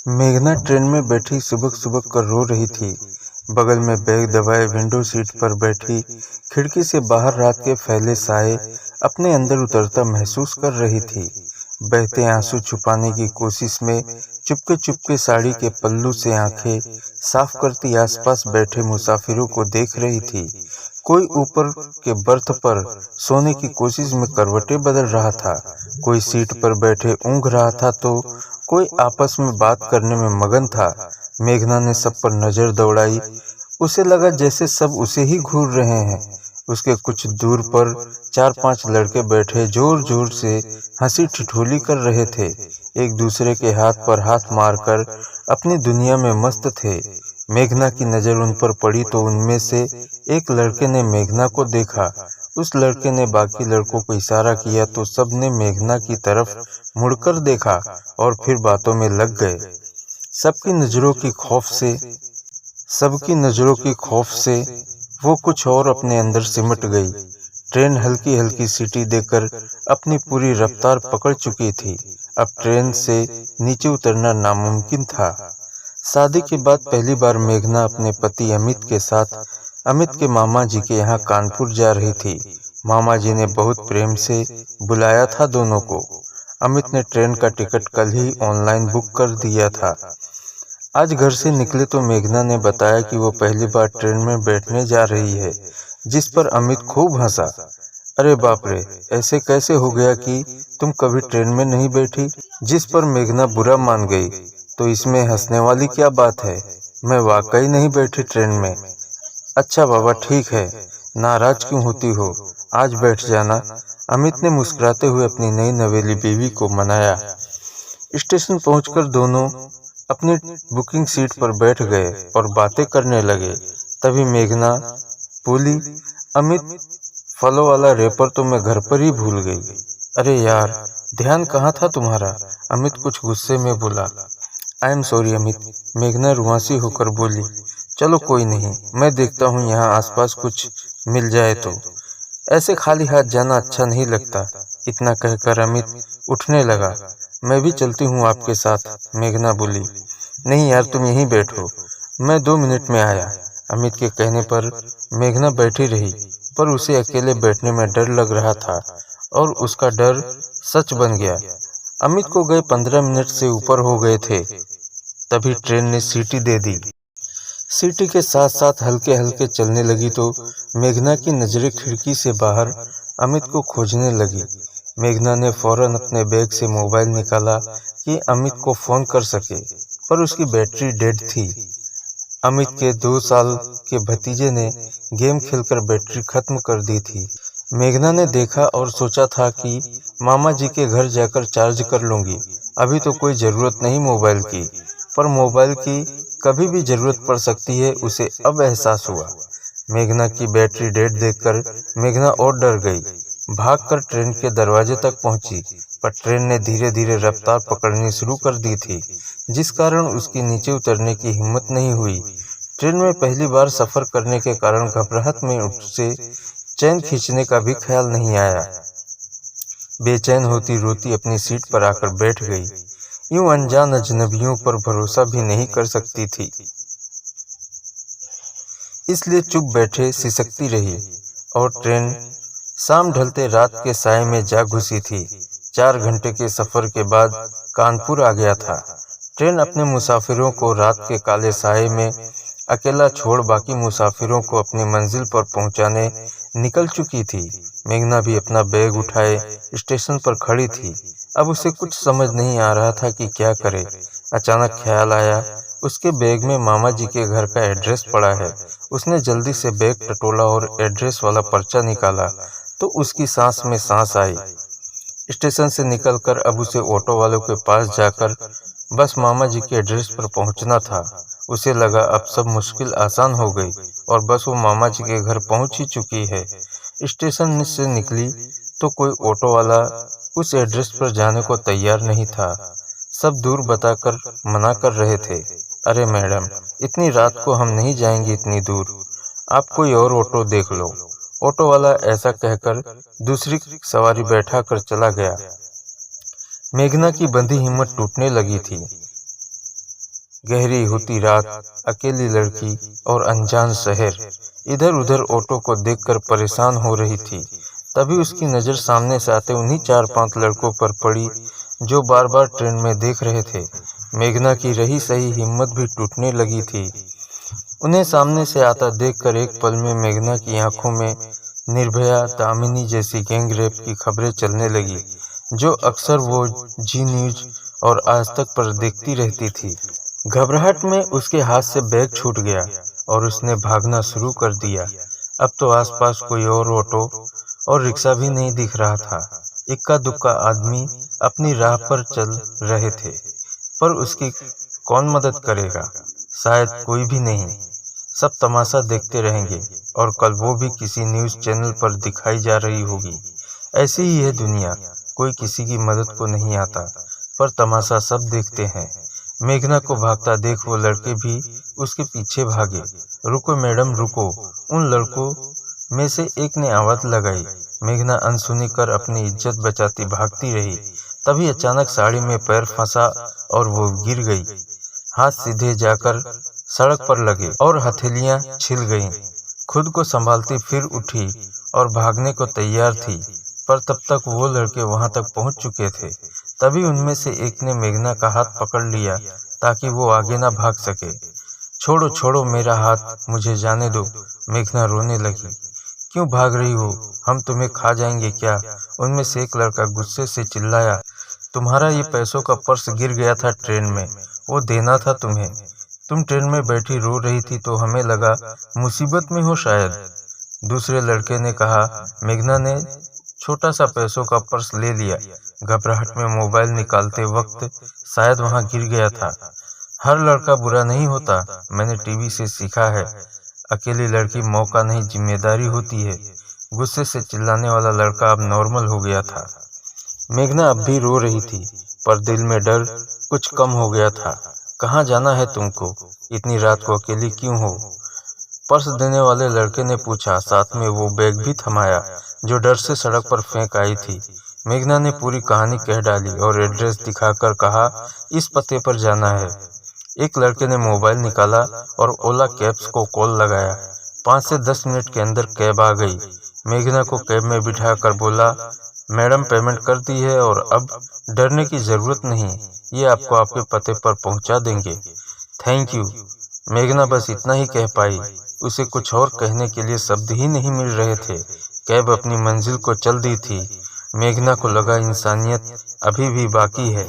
मेघना ट्रेन में बैठी सुबक सुबक कर रो रही थी। बगल में बैग दबाए विंडो सीट पर बैठी खिड़की से बाहर रात के फैले साए अपने अंदर उतरता महसूस कर रही थी। बहते आंसू छुपाने की कोशिश में चुपके चुपके साड़ी के पल्लू से आंखें साफ करती आसपास बैठे मुसाफिरों को देख रही थी। कोई ऊपर के बर्थ पर सोने की कोशिश में करवटें बदल रहा था, कोई सीट पर बैठे ऊँघ रहा था तो कोई आपस में बात करने में मगन था। मेघना ने सब पर नजर दौड़ाई। उसे लगा जैसे सब उसे ही घूर रहे हैं। उसके कुछ दूर पर 4-5 लड़के बैठे जोर जोर से हंसी ठिठोली कर रहे थे, एक दूसरे के हाथ पर हाथ मारकर अपनी दुनिया में मस्त थे। मेघना की नजर उन पर पड़ी तो उनमें से एक लड़के ने मेघना को देखा। उस लड़के ने बाकी लड़कों को इशारा किया तो सब ने मेघना की तरफ मुड़कर देखा और फिर बातों में लग गए। सबकी नजरों की खौफ से वो कुछ और अपने अंदर सिमट गई। ट्रेन हल्की हल्की सीटी देकर अपनी पूरी रफ्तार पकड़ चुकी थी। अब ट्रेन से नीचे उतरना नामुमकिन था। शादी के बाद पहली बार मेघना अपने पति अमित के साथ अमित के मामा जी के यहाँ कानपुर जा रही थी। मामा जी ने बहुत प्रेम से बुलाया था दोनों को। अमित ने ट्रेन का टिकट कल ही ऑनलाइन बुक कर दिया था। आज घर से निकले तो मेघना ने बताया कि वो पहली बार ट्रेन में बैठने जा रही है, जिस पर अमित खूब हंसा। अरे बाप रे, ऐसे कैसे हो गया कि तुम कभी ट्रेन में नहीं बैठी? जिस पर मेघना बुरा मान गई। तो इसमें हंसने वाली क्या बात है, मैं वाकई नहीं बैठी ट्रेन में। अच्छा बाबा ठीक है, नाराज क्यों होती हो, आज बैठ जाना। अमित ने मुस्कुराते हुए अपनी नई नवेली बीवी को मनाया। स्टेशन पहुंचकर दोनों अपनी बुकिंग सीट पर बैठ गए और बातें करने लगे। तभी मेघना बोली, अमित फलों वाला रेपर तो मैं घर पर ही भूल गई। अरे यार, ध्यान कहाँ था तुम्हारा? अमित कुछ गुस्से में बोला। आई एम सॉरी अमित, मेघना रुआंसी होकर बोली। चलो कोई नहीं, मैं देखता हूँ यहाँ आसपास कुछ मिल जाए तो। ऐसे खाली हाथ जाना अच्छा नहीं लगता। इतना कहकर अमित उठने लगा। मैं भी चलती हूँ आपके साथ, मेघना बोली। नहीं यार, तुम यहीं बैठो, मैं 2 मिनट में आया। अमित के कहने पर मेघना बैठी रही, पर उसे अकेले बैठने में डर लग रहा था और उसका डर सच बन गया। अमित को गए 15 मिनट से ऊपर हो गए थे। तभी ट्रेन ने सीटी दे दी। सीटी के साथ साथ हल्के हल्के चलने लगी तो मेघना की नजरें खिड़की से बाहर अमित को खोजने लगी। मेघना ने फौरन अपने बैग से मोबाइल निकाला कि अमित को फोन कर सके, पर उसकी बैटरी डेड थी। अमित के 2 साल के भतीजे ने गेम खेलकर बैटरी खत्म कर दी थी। मेघना ने देखा और सोचा था कि मामा जी के घर जाकर चार्ज कर लूंगी, अभी तो कोई ज़रूरत नहीं मोबाइल की। पर मोबाइल की कभी भी ज़रूरत पड़ सकती है, उसे अब एहसास हुआ। मेघना की बैटरी डेड देखकर मेघना और डर गई। भागकर ट्रेन के दरवाजे तक पहुंची, पर ट्रेन ने धीरे धीरे रफ्तार पकड़नी शुरू कर दी थी, जिस कारण उसकी नीचे उतरने की हिम्मत नहीं हुई। ट्रेन में पहली बार सफ़र करने के कारण घबराहट में उसे चैन खींचने का भी ख्याल नहीं आया। बेचैन होती रोती अपनी सीट पर आकर बैठ गई। यूं अनजान अजनबियों पर भरोसा भी नहीं कर सकती थी, इसलिए चुप बैठे सिसकती रही। और ट्रेन शाम ढलते रात के साए में जा घुसी थी। 4 घंटे के सफर के बाद कानपुर आ गया था। ट्रेन अपने मुसाफिरों को रात के काले साए में अकेला छोड़ बाकी मुसाफिरों को अपनी मंजिल पर पहुंचाने निकल चुकी थी। मेघना भी अपना बैग उठाए स्टेशन पर खड़ी थी। अब उसे कुछ समझ नहीं आ रहा था कि क्या करे। अचानक ख्याल आया, उसके बैग में मामा जी के घर का एड्रेस पड़ा है। उसने जल्दी से बैग टटोला और एड्रेस वाला पर्चा निकाला तो उसकी सांस में सांस आई। स्टेशन से निकलकर अब उसे ऑटो वालों के पास जाकर बस मामा जी के एड्रेस पर पहुंचना था। उसे लगा अब सब मुश्किल आसान हो गई और बस वो मामा जी के घर पहुंच ही चुकी है। स्टेशन से निकली तो कोई ऑटो वाला उस एड्रेस पर जाने को तैयार नहीं था। सब दूर बताकर मना कर रहे थे। अरे मैडम, इतनी रात को हम नहीं जाएंगे इतनी दूर, आप कोई और ऑटो देख लो। ऑटो वाला ऐसा कहकर दूसरी सवारी बैठा कर चला गया। मेघना की बंधी हिम्मत टूटने लगी थी। गहरी होती रात, अकेली लड़की और अनजान शहर। इधर उधर ऑटो को देखकर परेशान हो रही थी। तभी उसकी नज़र सामने से आते उन्हीं 4-5 लड़कों पर पड़ी जो बार बार ट्रेन में देख रहे थे। मेघना की रही सही हिम्मत भी टूटने लगी थी। उन्हें सामने से आता देखकर एक पल में मेघना की आंखों में निर्भया, दामिनी जैसी गैंग रेप की खबरें चलने लगी, जो अक्सर वो जी न्यूज और आज तक पर देखती रहती थी। घबराहट में उसके हाथ से बैग छूट गया और उसने भागना शुरू कर दिया। अब तो आसपास कोई और ऑटो और रिक्शा भी नहीं दिख रहा था। इक्का दुक्का आदमी अपनी राह पर चल रहे थे, पर उसकी कौन मदद करेगा? शायद कोई भी नहीं। सब तमाशा देखते रहेंगे और कल वो भी किसी न्यूज़ चैनल पर दिखाई जा रही होगी। ऐसी ही है दुनिया, कोई किसी की मदद को नहीं आता, पर तमाशा सब देखते हैं। मेघना को भागता देख वो लड़के भी उसके पीछे भागे। रुको मैडम रुको, उन लड़कों में से एक ने आवाज लगाई। मेघना अनसुनी कर अपनी इज्जत बचाती भागती रही। तभी अचानक साड़ी में पैर फंसा और वो गिर गई। हाथ सीधे जाकर सड़क पर लगे और हथेलियां छिल गईं। खुद को संभालती फिर उठी और भागने को तैयार थी, पर तब तक वो लड़के वहां तक पहुंच चुके थे। तभी उनमें से एक ने मेघना का हाथ पकड़ लिया ताकि वो आगे ना भाग सके। छोड़ो छोड़ो मेरा हाथ, मुझे जाने दो। मेघना रोने लगी। क्यों भाग रही हो? हम तुम्हें खा जाएंगे क्या? उनमें से एक लड़का गुस्से से चिल्लाया। तुम्हारा ये पैसों का पर्स गिर गया था ट्रेन में, वो देना था तुम्हें। तुम ट्रेन में बैठी रो रही थी तो हमें लगा मुसीबत में हो शायद। दूसरे लड़के ने कहा। मेघना ने छोटा सा पैसों का पर्स ले लिया। घबराहट में मोबाइल निकालते वक्त शायद वहां गिर गया था। हर लड़का बुरा नहीं होता, मैंने टीवी से सीखा है। अकेली लड़की मौका नहीं जिम्मेदारी होती है। गुस्से से चिल्लाने वाला लड़का अब नॉर्मल हो गया था। मेघना अब भी रो रही थी, पर दिल में डर कुछ कम हो गया था। कहाँ जाना है तुमको? इतनी रात को अकेली क्यों हो? पर्स देने वाले लड़के ने पूछा, साथ में वो बैग भी थमाया जो डर से सड़क पर फेंक आई थी। मेघना ने पूरी कहानी कह डाली और एड्रेस दिखाकर कहा, इस पते पर जाना है। एक लड़के ने मोबाइल निकाला और ओला कैब्स को कॉल लगाया। 5 से 10 मिनट के अंदर कैब आ गई। मेघना को कैब में बिठाकर बोला, मैडम पेमेंट कर दी है और अब डरने की जरूरत नहीं, ये आपको आपके पते पर पहुंचा देंगे। Thank you. मेघना बस इतना ही कह पाई। उसे कुछ और कहने के लिए शब्द ही नहीं मिल रहे थे। कैब अपनी मंजिल को चल दी थी। मेघना को लगा इंसानियत अभी भी बाकी है।